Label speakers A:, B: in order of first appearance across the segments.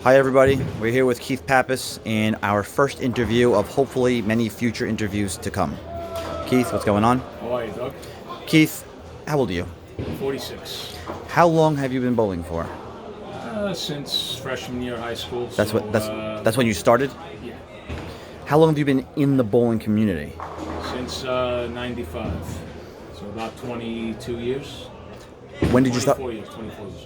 A: Hi everybody, we're here with Keith Pappas in our first interview of hopefully many future interviews to come. Keith, what's going on?
B: How are you, Doug?
A: Keith, how old are you?
B: 46.
A: How long have you been bowling for?
B: Since freshman year of high school.
A: That's when you started?
B: Yeah.
A: How long have you been in the bowling community?
B: Since 95. So about 22 years.
A: When did you start?
B: 24 years.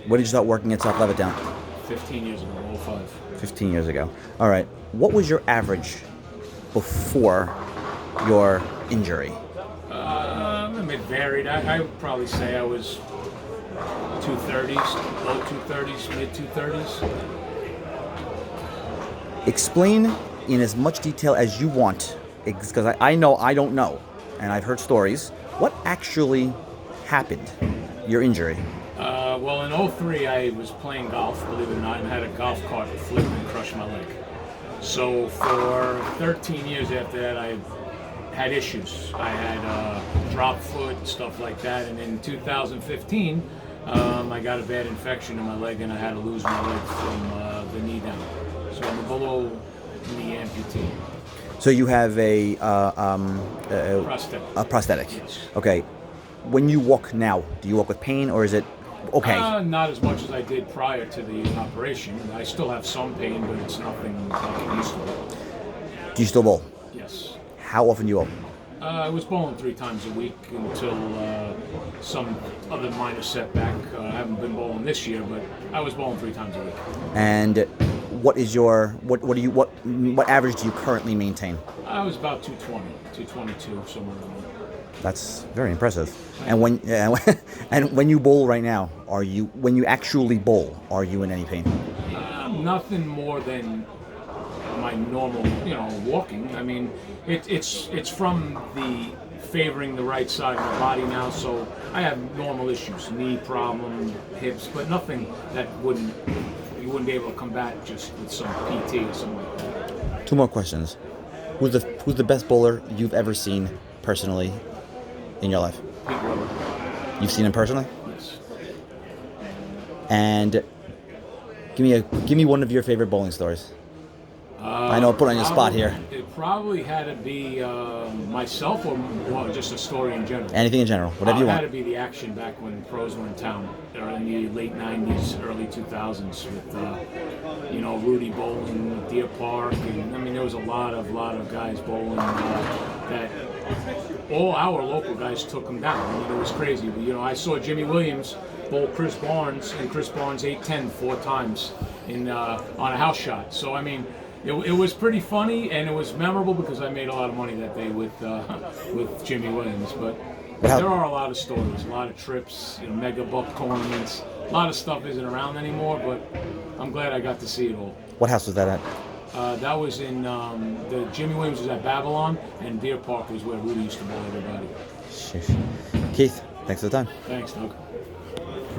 A: When did you start working at South Levittown?
B: 15 years ago, 05.
A: 15 years ago. All right. What was your average before your injury?
B: It varied. I would probably say I was 230s, low 230s, mid 230s.
A: Explain in as much detail as you want, because I know I don't know, and I've heard stories. What actually happened? Your injury?
B: Well, in 03, I was playing golf, believe it or not, and had a golf cart flip and crush my leg. So for 13 years after that, I had issues. I had drop foot, stuff like that, and in 2015, I got a bad infection in my leg, and I had to lose my leg from the knee down. So I'm a below knee amputee.
A: So you have a
B: Prosthetic.
A: a prosthetic.
B: Yes.
A: Okay. When you walk now, do you walk with pain or is it okay?
B: Not as much as I did prior to the operation. I still have some pain, but it's nothing like it used to be.
A: Do you still bowl?
B: Yes.
A: How often do you bowl?
B: I was bowling 3 times a week until some other minor setback. I haven't been bowling this year, but I was bowling 3 times a week.
A: And what is your what average do you currently maintain?
B: I was about 220, 222, somewhere around there.
A: That's very impressive. And when you bowl right now, when you actually bowl, are you in any pain?
B: Nothing more than my normal, walking. I mean, it's from the favoring the right side of my body now, so I have normal issues, knee problem, hips, but nothing that you wouldn't be able to combat just with some PT or something like that.
A: 2 more questions. Who's the best bowler you've ever seen personally in your life?
B: Big rubber.
A: You've seen him personally?
B: Yes.
A: And give me one of your favorite bowling stories. I know I put on your spot here.
B: It probably had to be myself or just a story in general.
A: Anything in general, whatever you
B: It had
A: want.
B: to be the action back when pros were in town, or in the late 90s, early 2000s with, Rudy bowling, Deer Park, and I mean, there was a lot of guys bowling that all our local guys took them down. I mean, it was crazy. But, I saw Jimmy Williams bowl Chris Barnes, and Chris Barnes 8-10 4 times on a house shot. So, I mean, it was pretty funny, and it was memorable because I made a lot of money that day with Jimmy Williams. But there are a lot of stories, a lot of trips, mega buck tournaments. A lot of stuff isn't around anymore, but I'm glad I got to see it all.
A: What house was that at?
B: That was in the Jimmy Williams was at Babylon, and Deer Park was where Rudy used to bowl everybody.
A: Keith, thanks for the time.
B: Thanks, Doug.